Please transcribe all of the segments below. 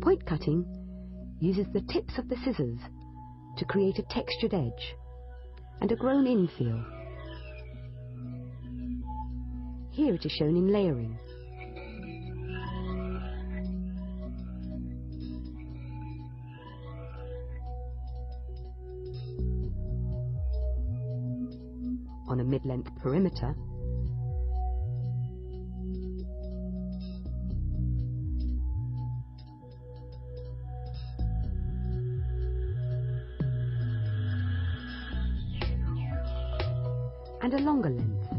Point cutting uses the tips of the scissors to create a textured edge and a grown-in feel. Here it is shown in layering. On a mid-length perimeter, and a longer length.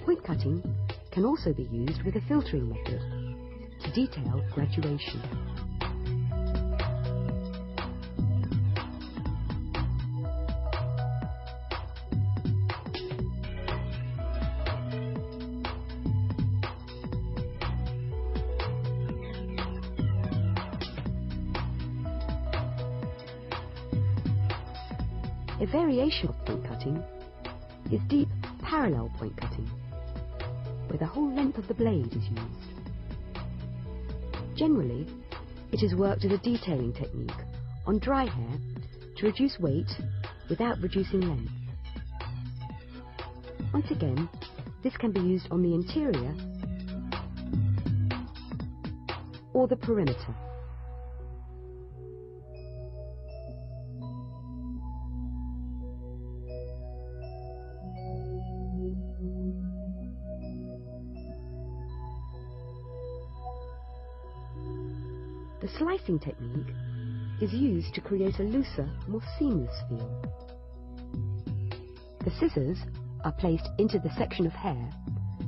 Point cutting can also be used with a filtering method to detail graduation. A variation of point cutting is deep parallel point cutting, where the whole length of the blade is used. Generally, it is worked as a detailing technique on dry hair to reduce weight without reducing length. Once again, this can be used on the interior or the perimeter. The slicing technique is used to create a looser, more seamless feel. The scissors are placed into the section of hair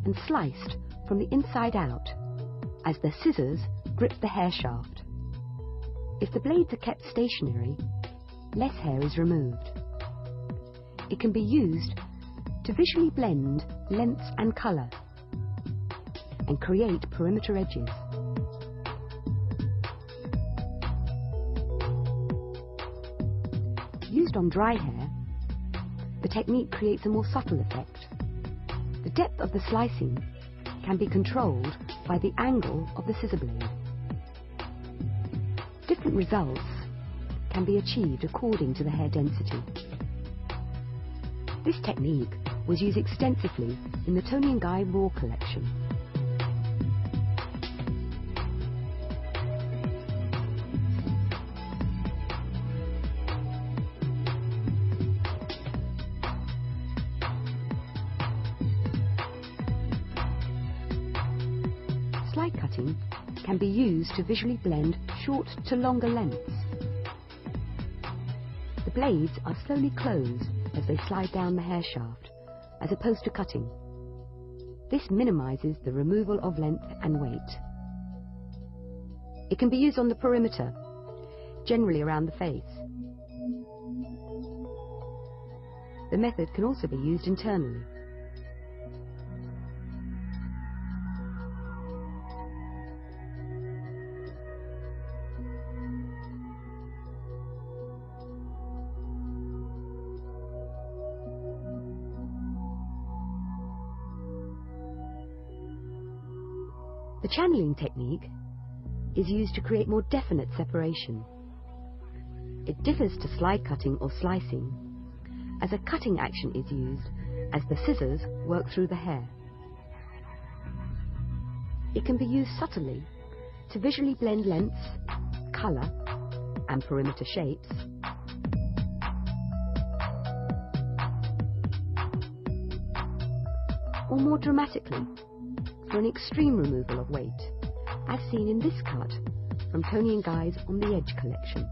and sliced from the inside out as the scissors grip the hair shaft. If the blades are kept stationary, less hair is removed. It can be used to visually blend lengths and colour and create perimeter edges. Used on dry hair, the technique creates a more subtle effect. The depth of the slicing can be controlled by the angle of the scissor blade. Different results can be achieved according to the hair density. This technique was used extensively in the Toni & Guy Raw collection. Slide cutting can be used to visually blend short to longer lengths. The blades are slowly closed as they slide down the hair shaft, as opposed to cutting. This minimizes the removal of length and weight. It can be used on the perimeter, generally around the face. The method can also be used internally. The channeling technique is used to create more definite separation. It differs to slide cutting or slicing, as a cutting action is used as the scissors work through the hair. It can be used subtly to visually blend lengths, colour, and perimeter shapes, or more dramatically, for an extreme removal of weight, as seen in this cut from Toni & Guy's On the Edge collection.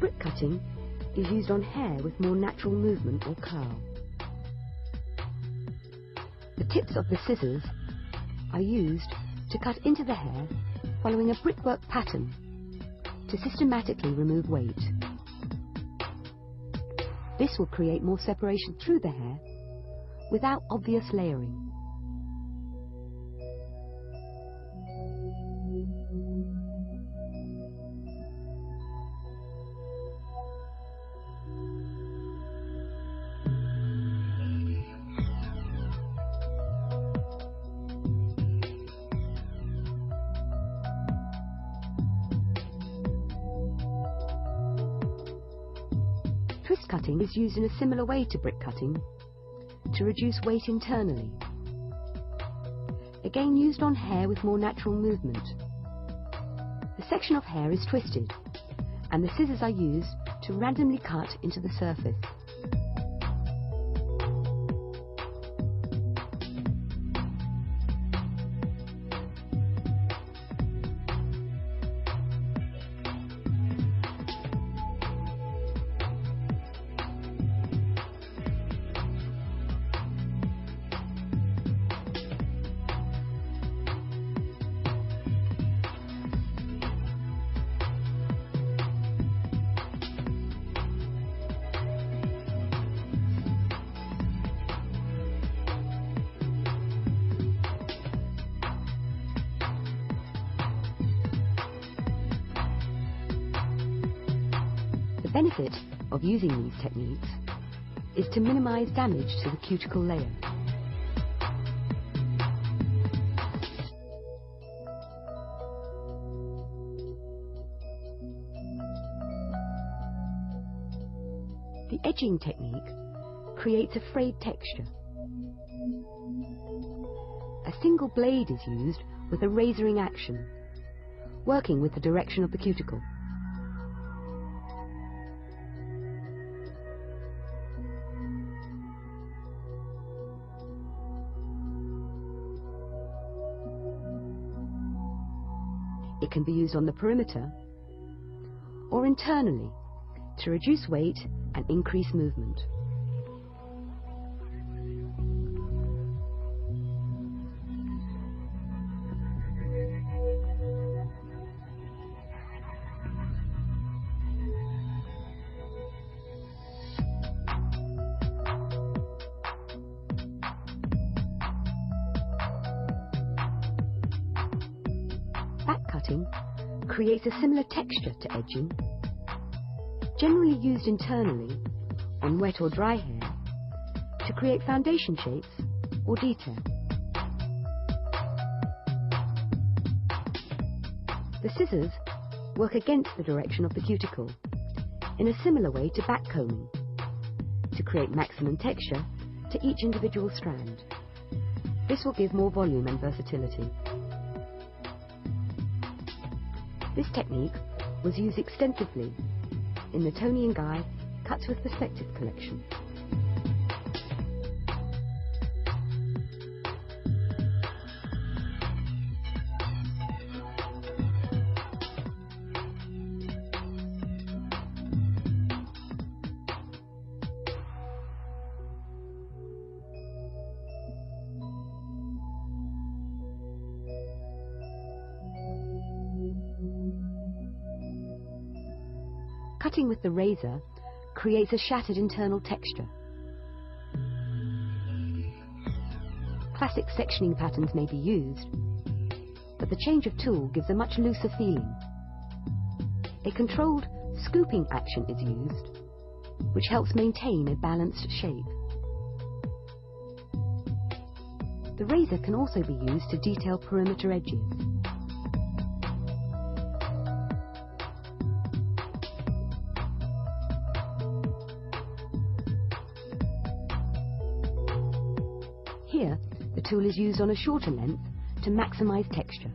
Brick cutting is used on hair with more natural movement or curl. The tips of the scissors are used to cut into the hair following a brickwork pattern to systematically remove weight. This will create more separation through the hair without obvious layering. Twist cutting is used in a similar way to brick cutting to reduce weight internally. Again used on hair with more natural movement. The section of hair is twisted and the scissors are used to randomly cut into the surface. The benefit of using these techniques is to minimize damage to the cuticle layer. The edging technique creates a frayed texture. A single blade is used with a razoring action, working with the direction of the cuticle. It can be used on the perimeter or internally to reduce weight and increase movement. Cutting creates a similar texture to edging, generally used internally on wet or dry hair to create foundation shapes or detail. The scissors work against the direction of the cuticle in a similar way to backcombing to create maximum texture to each individual strand. This will give more volume and versatility. This technique was used extensively in the Tony & Guy Cuts with Perspective collection. Cutting with the razor creates a shattered internal texture. Classic sectioning patterns may be used, but the change of tool gives a much looser feeling. A controlled scooping action is used, which helps maintain a balanced shape. The razor can also be used to detail perimeter edges. Here, the tool is used on a shorter length to maximize texture.